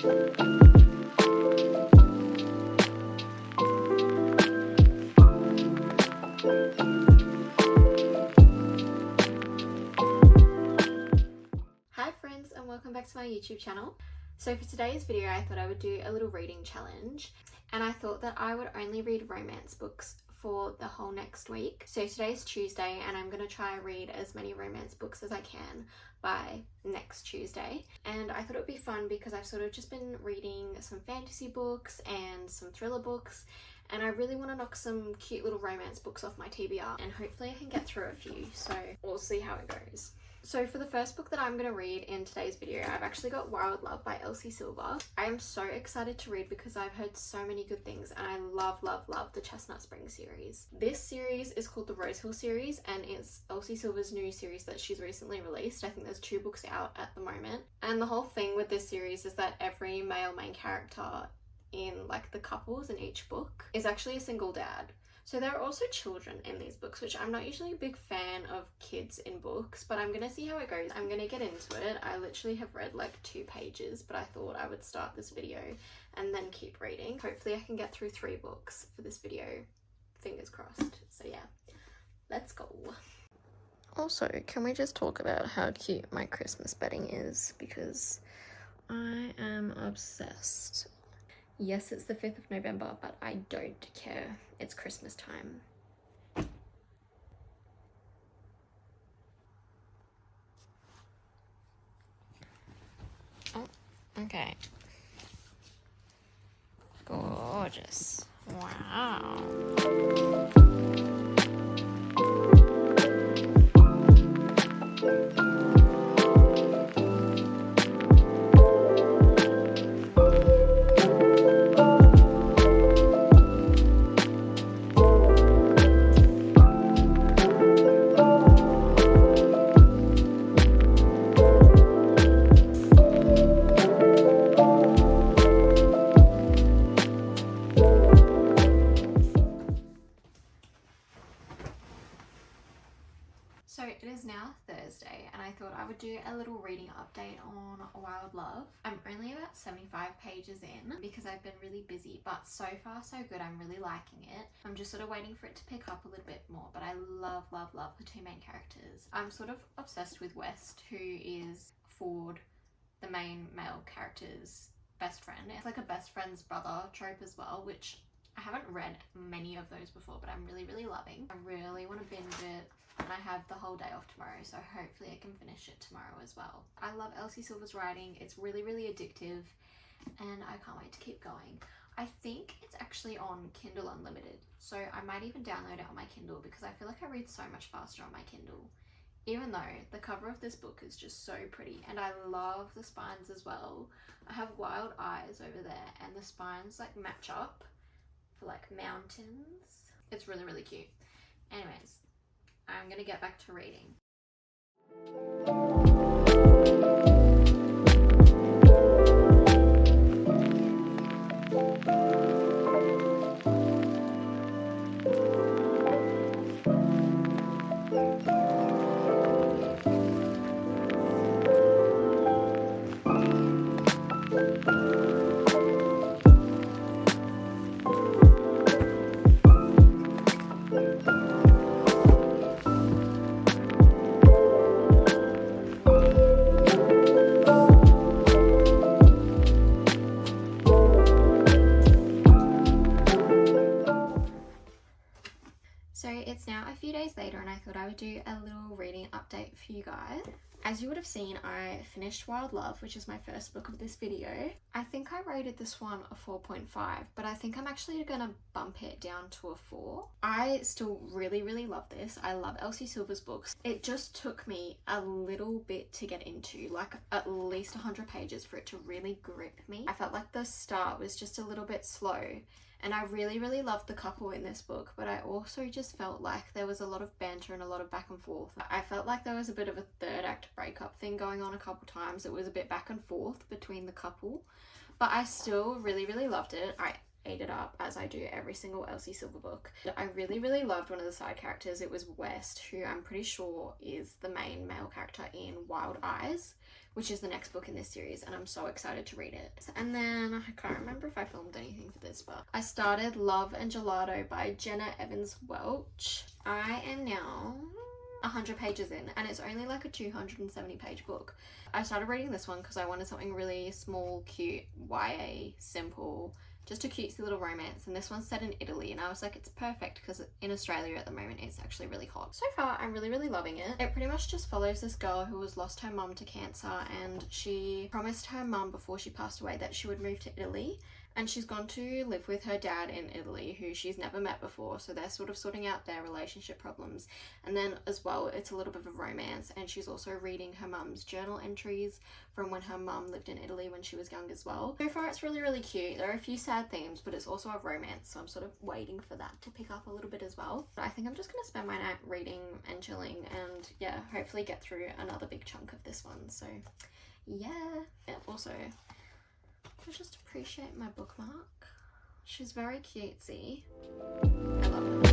Hi friends, and welcome back to my YouTube channel. So for today's video I thought I would do a little reading challenge, and I thought that I would only read romance books for the whole next week. So today's Tuesday and I'm going to try and read as many romance books as I can by next Tuesday. And I thought it would be fun because I've sort of just been reading some fantasy books and some thriller books, and I really want to knock some cute little romance books off my TBR, and hopefully I can get through a few, so we'll see how it goes. So for the first book that I'm going to read in today's video, I've actually got Wild Love by Elsie Silver. I am so excited to read because I've heard so many good things, and I love the Chestnut Spring series. This series is called the Rosehill series, and it's Elsie Silver's new series that she's recently released. I think there's 2 books out at the moment. And the whole thing with this series is that every male main character in like the couples in each book is actually a single dad. So there are also children in these books, which I'm not usually a big fan of kids in books, but I'm going to see how it goes. I'm going to get into it. I literally have read like 2 pages, but I thought I would start this video and then keep reading. Hopefully I can get through 3 books for this video. Fingers crossed. So yeah, let's go. Also, can we just talk about how cute my Christmas bedding is? Because I am obsessed. Yes, it's the 5th of November, but I don't care. It's Christmas time. Oh, okay. Gorgeous. Wow. So it is now Thursday, and I thought I would do a little reading update on Wild Love. I'm only about 75 pages in because I've been really busy, but so far so good. I'm really liking it. I'm just sort of waiting for it to pick up a little bit more, but I love the 2 main characters. I'm sort of obsessed with West, who is Ford, the main male character's best friend. It's like a best friend's brother trope as well, which I haven't read many of those before, but I'm really loving. I really want to binge it, and I have the whole day off tomorrow, so hopefully I can finish it tomorrow as well. I love Elsie Silver's writing. It's really addictive, and I can't wait to keep going. I think it's actually on Kindle Unlimited, so I might even download it on my Kindle because I feel like I read so much faster on my Kindle. Even though the cover of this book is just so pretty, and I love the spines as well. I have wild eyes over there, and the spines like match up for like mountains. It's really cute. Anyways, I'm gonna get back to reading. So it's now a few days later, and I thought I would do a little reading update for you guys. As you would have seen, I finished Wild Love, which is my first book of this video. I think I rated this one a 4.5, but I think I'm actually gonna bump it down to a 4. I still really love this. I love Elsie Silver's books. It just took me a little bit to get into, like at least 100 pages for it to really grip me. I felt like the start was just a little bit slow, and I really loved the couple in this book, but I also just felt like there was a lot of banter and a lot of back and forth. I felt like there was a bit of a third act breakup thing going on a couple times. It was a bit back and forth between the couple, but I still really loved it. I ate it up as I do every single Elsie Silver book. I really, really loved one of the side characters. It was West, who I'm pretty sure is the main male character in Wild Eyes, which is the next book in this series, and I'm so excited to read it. And then I can't remember if I filmed anything for this, but I started Love and Gelato by Jenna Evans Welch. I am now 100 pages in, and it's only like a 270 page book. I started reading this one because I wanted something really small, cute, YA, simple, just a cutesy little romance, and this one's set in Italy, and I was like, it's perfect because in Australia at the moment it's actually really hot. So far I'm really, really loving it. It pretty much just follows this girl who has lost her mum to cancer, and she promised her mum before she passed away that she would move to Italy, and she's gone to live with her dad in Italy, who she's never met before, so they're sort of sorting out their relationship problems. And then as well, it's a little bit of a romance, and she's also reading her mum's journal entries from when her mum lived in Italy when she was young as well. So far it's really, really cute. There are a few sad themes, but it's also a romance, so I'm sort of waiting for that to pick up a little bit as well. But I think I'm just going to spend my night reading and chilling, and yeah, hopefully get through another big chunk of this one. So yeah. Also, I just appreciate my bookmark. She's very cutesy. I love her.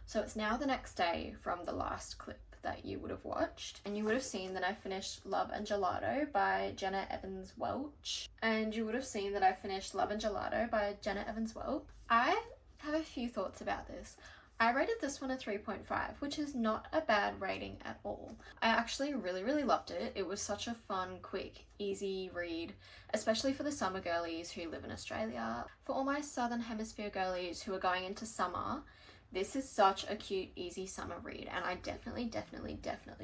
So it's now the next day from the last clip that you would have watched, and you would have seen that I finished Love and Gelato by Jenna Evans Welch, and you would have seen that I finished Love and Gelato by Jenna Evans Welch. I have a few thoughts about this. I rated this one a 3.5, which is not a bad rating at all. I actually really, really loved it. It was such a fun, quick, easy read, especially for the summer girlies who live in Australia. For all my Southern Hemisphere girlies who are going into summer, this is such a cute, easy summer read, and I definitely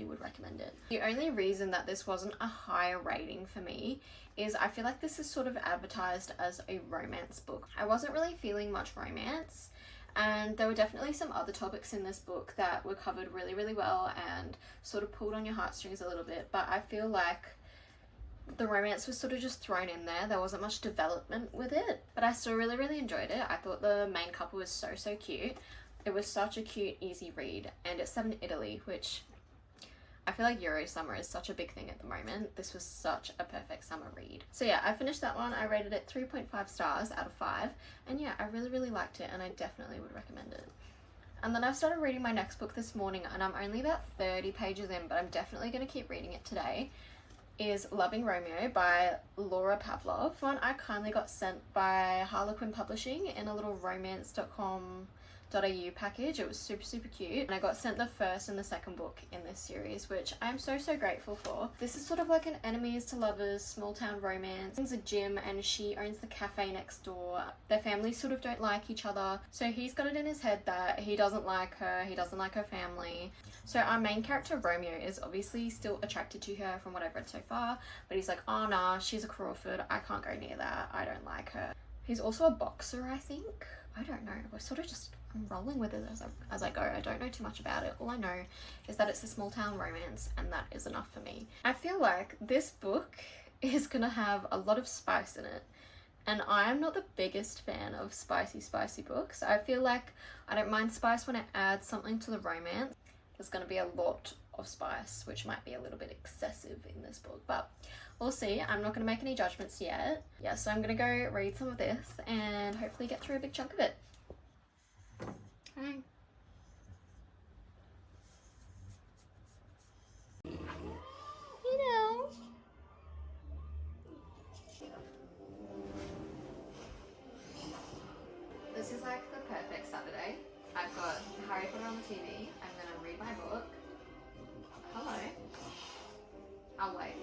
would recommend it. The only reason that this wasn't a higher rating for me is I feel like this is sort of advertised as a romance book. I wasn't really feeling much romance, and there were definitely some other topics in this book that were covered really, really well and sort of pulled on your heartstrings a little bit, but I feel like the romance was sort of just thrown in there. There wasn't much development with it, but I still really, really enjoyed it. I thought the main couple was so, so cute. It was such a cute, easy read, and it's set in Italy, which I feel like Euro summer is such a big thing at the moment. This was such a perfect summer read. So yeah, I finished that one. I rated it 3.5 stars out of 5, and yeah, I really, really liked it, and I definitely would recommend it. And then I've started reading my next book this morning, and I'm only about 30 pages in, but I'm definitely going to keep reading it today, is Loving Romeo by Laura Pavlov. One I kindly got sent by Harlequin Publishing in a little romance.com.au package. It was super, super cute, and I got sent the first and the second book in this series, which I'm so, so grateful for. This is sort of like an enemies to lovers small town romance. It's a gym, and she owns the cafe next door. Their families sort of don't like each other, so he's got it in his head that he doesn't like her, he doesn't like her family. So our main character Romeo is obviously still attracted to her from what I've read so far, but he's like, oh nah, she's a Crawford, I can't go near that, I don't like her. He's also a boxer, I think. I don't know, we're sort of just, I'm rolling with it as I go. I don't know too much about it. All I know is that it's a small town romance, and that is enough for me. I feel like this book is gonna have a lot of spice in it, and I am not the biggest fan of spicy books. I feel like I don't mind spice when it adds something to the romance. There's gonna be a lot of spice, which might be a little bit excessive in this book, but we'll see. I'm not gonna make any judgments yet. Yeah, so I'm gonna go read some of this and hopefully get through a big chunk of it. Hi. Hello. This is like the perfect Saturday. I've got Harry Potter on the TV. I'm gonna read my book. Hello. I'll wait.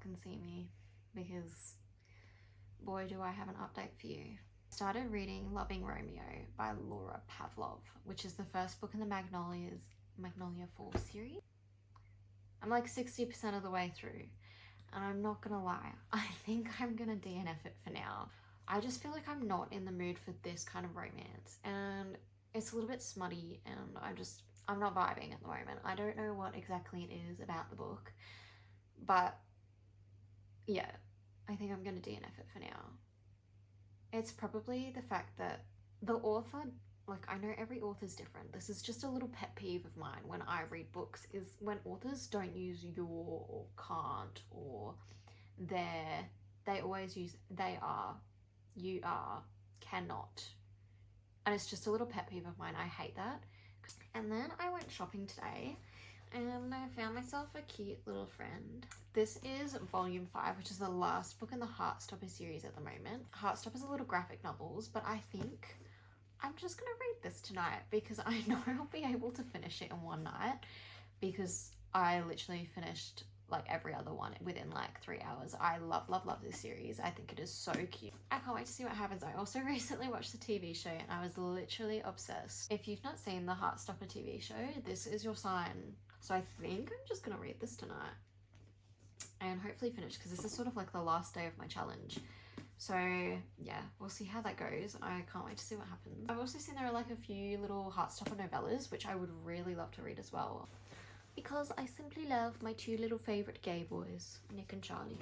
fucking see me, because boy do I have an update for you. Started reading Loving Romeo by Laura Pavlov, which is the first book in the Magnolia Falls series. I'm like 60% of the way through, and I'm not gonna lie, I think I'm gonna DNF it for now. I just feel like I'm not in the mood for this kind of romance, and it's a little bit smutty, and I'm not vibing at the moment. I don't know what exactly it is about the book, but yeah, I think I'm gonna DNF it for now. It's probably the fact that the author, like, I know every author's different. This is just a little pet peeve of mine when I read books, is when authors don't use your or can't or their. They always use they are, you are, cannot. And it's just a little pet peeve of mine. I hate that. And then I went shopping today and I found myself a cute little friend. This is volume 5, which is the last book in the Heartstopper series at the moment. Heartstopper's are little graphic novels, but I think I'm just gonna read this tonight because I know I'll be able to finish it in one night, because I literally finished like every other one within like 3 hours. I love this series. I think it is so cute. I can't wait to see what happens. I also recently watched the TV show and I was literally obsessed. If you've not seen the Heartstopper TV show, this is your sign. So I think I'm just gonna read this tonight and hopefully finish, because this is sort of like the last day of my challenge. So yeah, we'll see how that goes. I can't wait to see what happens. I've also seen there are like a few little Heartstopper novellas, which I would really love to read as well, because I simply love my two little favourite gay boys, Nick and Charlie.